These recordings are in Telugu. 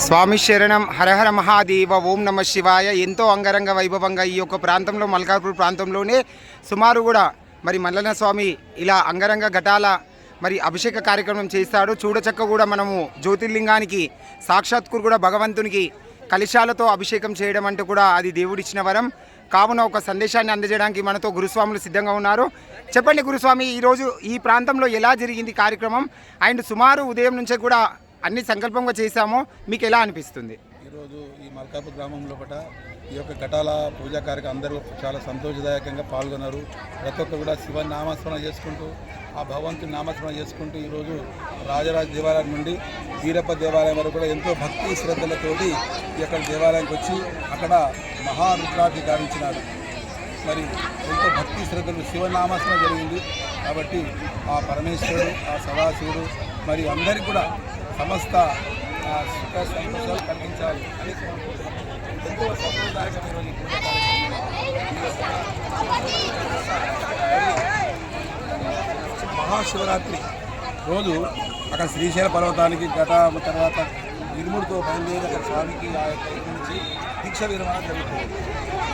స్వామి శరణం. హరహర మహాదేవ. ఓం నమ శివాయ. ఎంతో అంగరంగ వైభవంగా ఈ యొక్క ప్రాంతంలో, మల్కాపూర్ ప్రాంతంలోనే సుమారు కూడా మరి మల్లన్న స్వామి ఇలా అంగరంగ ఘటాల మరి అభిషేక కార్యక్రమం చేస్తాడు. చూడచక్క కూడా మనము జ్యోతిర్లింగానికి సాక్షాత్కు కూడా భగవంతునికి కలశాలతో అభిషేకం చేయడం అంటే కూడా అది దేవుడిచ్చిన వరం. కావున ఒక సందేశాన్ని అందజేయడానికి మనతో గురుస్వాములు సిద్ధంగా ఉన్నారు. చెప్పండి గురుస్వామి, ఈరోజు ఈ ప్రాంతంలో ఎలా జరిగింది కార్యక్రమం? అండ్ సుమారు ఉదయం నుంచే కూడా అన్ని సంకల్పంగా చేశాము, మీకు ఎలా అనిపిస్తుంది? ఈరోజు ఈ మల్కాపూర్ గ్రామం లోపల ఈ యొక్క ఘటాల పూజా కార్యక్రమం అందరూ చాలా సంతోషదాయకంగా పాల్గొన్నారు. ప్రతి ఒక్కరు కూడా శివాన్ని నామస్మరణ చేసుకుంటూ, ఆ భగవంతుని నామస్మరణ చేసుకుంటూ ఈరోజు రాజరాజ దేవాలయం నుండి వీరప్ప దేవాలయం వరకు కూడా ఎంతో భక్తి శ్రద్ధలతోటి ఈ యొక్క దేవాలయానికి వచ్చి అక్కడ మహారుద్రాభిషేకం గావించినాడు. మరి ఎంతో భక్తి శ్రద్ధలు శివనామస్మరణ జరిగింది. కాబట్టి ఆ పరమేశ్వరుడు, ఆ సదాశివుడు మరి అందరికీ కూడా సమస్త సుఖ సంతోషాలు కలిగించాలి అని ఎంతో సంతోషదాయకమైన మహాశివరాత్రి రోజు అక్కడ శ్రీశైల పర్వతానికి గత తర్వాత ఇరుముడితో బయలుదేరి అక్కడ స్వామికి ఆ యొక్క ఇంటి నుంచి దీక్ష విరమణ జరుగుతుంది.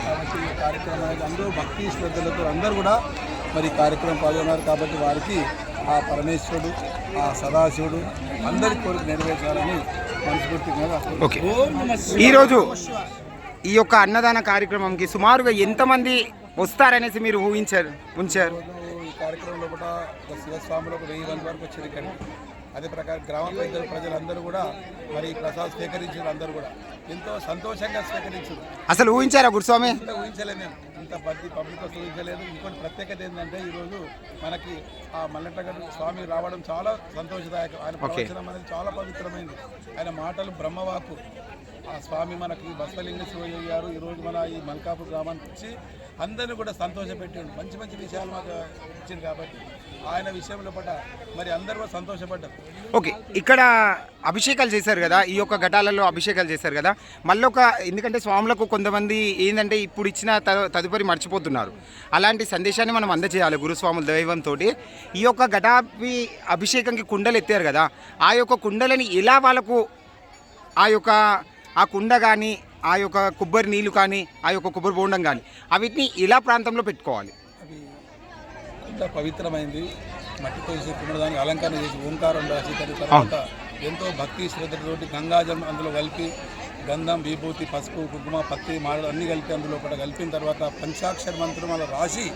కాబట్టి ఈ కార్యక్రమానికి అందరూ భక్తి శ్రద్ధలతో అందరూ కూడా మరి కార్యక్రమం పాల్గొన్నారు. కాబట్టి వారికి ఆ పరమేశ్వరుడు, ఆ సదాశివుడు అందరి కోరిక నెరవేర్చాలని మనస్ఫూర్తిగా. ఓకే, ఈరోజు ఈ యొక్క అన్నదాన కార్యక్రమంకి సుమారుగా ఎంతమంది వస్తారనేసి మీరు ఉంచారు? ఈ కార్యక్రమంలో కూడా శివస్వాములు ఒక 1000 మంది వరకు వచ్చారు ఇక్కడికి. అదే ప్రకారం గ్రామ ప్రజలందరూ కూడా మరి ప్రసాద్ స్వీకరించారు. అందరూ కూడా ఎంతో సంతోషంగా స్వీకరించారు. అసలు ఊహించారా గురుస్వామి? ఊహించలేదు, మేము ఇంత పబ్లిక్ వస్తే ఊహించలేదు. ఇంకోటి ప్రత్యేకత ఏంటంటే ఈరోజు మనకి ఆ మల్లెటగడ్డ స్వామి రావడం చాలా సంతోషదాయకం. ఆయన ప్రవచనం అనేది చాలా పవిత్రమైంది. ఆయన మాటలు బ్రహ్మవాకు. ఆ స్వామి మనకి బసవలింగేశ్వర గారు ఈరోజు మన ఈ మల్కాపూర్ గ్రామానికి వచ్చి అందరినీ కూడా సంతోషపెట్టాడు. మంచి మంచి విషయాలు మాకు ఇచ్చింది. కాబట్టి ఆయన విషయంలో పట్ల మరి అందరూ కూడా సంతోషపడ్డారు. ఓకే, ఇక్కడ అభిషేకాలు చేశారు కదా, ఈ యొక్క ఘటాలలో అభిషేకాలు చేశారు కదా, మళ్ళీ ఎందుకంటే స్వాములకు కొంతమంది ఏంటంటే ఇప్పుడు ఇచ్చిన తదుపరి మర్చిపోతున్నారు. అలాంటి సందేశాన్ని మనం అందజేయాలి గురుస్వాముల దైవంతో. ఈ యొక్క ఘటాభి అభిషేకంకి కుండలు ఎత్తారు కదా, ఆ యొక్క కుండలని ఎలా వాళ్ళకు ఆ కుండ కానీ, ఆ యొక్క కొబ్బరి నీళ్ళు కానీ, ఆ యొక్క కొబ్బరి బోండం కానీ అవిటిని ఇలా ప్రాంతంలో పెట్టుకోవాలి. అవి కుండ పవిత్రమైంది. మట్టితో చేసి కుండదానికి అలంకరణ చేసి ఓంకారం రాసి తర్వాత ఎంతో భక్తి శ్రద్ధతోటి గంగాజలం అందులో కలిపి గంధం, విభూతి, పసుపు, కుంకుమ, పత్తి, మాడలు అన్నీ కలిపి అందులో కూడా కలిపిన తర్వాత పంచాక్షర మంత్రం అలా రాసి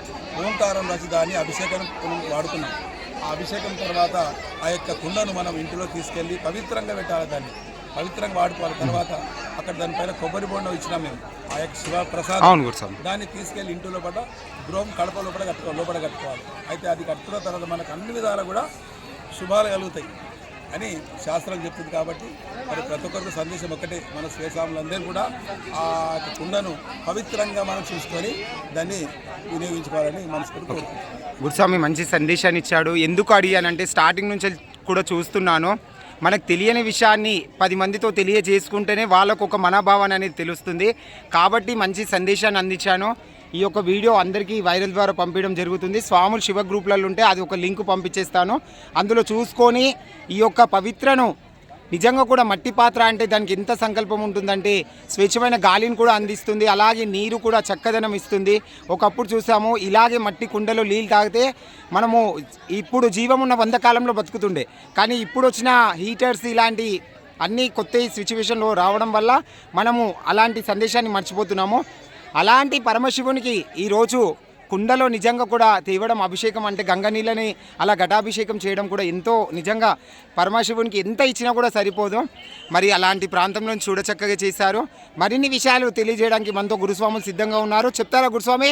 ఓంకారం రాసి దాన్ని అభిషేకం వాడుతున్నాం. ఆ అభిషేకం తర్వాత ఆ యొక్క కుండను మనం ఇంటిలో తీసుకెళ్ళి పవిత్రంగా పెట్టాలి. దాన్ని పవిత్రంగా వాడుకోవాలి. తర్వాత అక్కడ దానిపైన కొబ్బరి బొండం ఇచ్చినాం మేము. ఆ యొక్క శివప్రసాదం దాన్ని తీసుకెళ్ళి ఇంటిలో పట్ల గృహం కడప లోపల కట్టుకోవాలి. అయితే అది కట్టుకున్న తర్వాత మనకు అన్ని విధాలు కూడా శుభాలు కలుగుతాయి అని శాస్త్రం చెప్తుంది. కాబట్టి మరి ప్రతి ఒక్కరికి సందేశం ఒక్కటే, మన శ్రీస్వాములందరూ కూడా ఆ కుండను పవిత్రంగా మనం చూసుకొని దాన్ని వినియోగించుకోవాలని మనస్ఫూర్తిగా కోరుకుంటున్నాం. గురుస్వామి మంచి సందేశాన్ని ఇచ్చాడు. ఎందుకు అడిగానంటే స్టార్టింగ్ నుంచి కూడా చూస్తున్నాను, మనకు తెలియని విషయాన్ని 10 మందితో తెలియజేసుకుంటేనే వాళ్ళకు ఒక మనోభావన అనేది తెలుస్తుంది. కాబట్టి మంచి సందేశాన్ని అందించాను. ఈ యొక్క వీడియో అందరికీ వైరల్ ద్వారా పంపించడం జరుగుతుంది. స్వాములు శివ గ్రూప్లలో ఉంటే అది ఒక లింక్ పంపించేస్తాను, అందులో చూసుకొని ఈ యొక్క పవిత్రను నిజంగా కూడా మట్టి పాత్ర అంటే దానికి ఎంత సంకల్పం ఉంటుందంటే స్వచ్ఛమైన గాలిని కూడా అందిస్తుంది, అలాగే నీరు కూడా చక్కదనం ఇస్తుంది. ఒకప్పుడు చూసాము ఇలాగే మట్టి కుండలో నీళ్ళు తాగితే మనము ఇప్పుడు జీవం ఉన్న 100 కాలంలో బతుకుతుండే. కానీ ఇప్పుడు వచ్చిన హీటర్స్ ఇలాంటి అన్నీ కొత్త సిచ్యువేషన్లో రావడం వల్ల మనము అలాంటి సందేశాన్ని మర్చిపోతున్నాము. అలాంటి పరమశివునికి ఈరోజు కుండలో నిజంగా కూడా తేవడం, అభిషేకం అంటే గంగ నీళ్ళని అలా ఘటాభిషేకం చేయడం కూడా ఎంతో నిజంగా పరమశివునికి ఎంత ఇచ్చినా కూడా సరిపోదు. మరి అలాంటి ప్రాంతంలో చూడచక్కగా చేశారు. మరిన్ని విషయాలు తెలియజేయడానికి మనతో గురుస్వాములు సిద్ధంగా ఉన్నారు. చెప్తారా గురుస్వామి?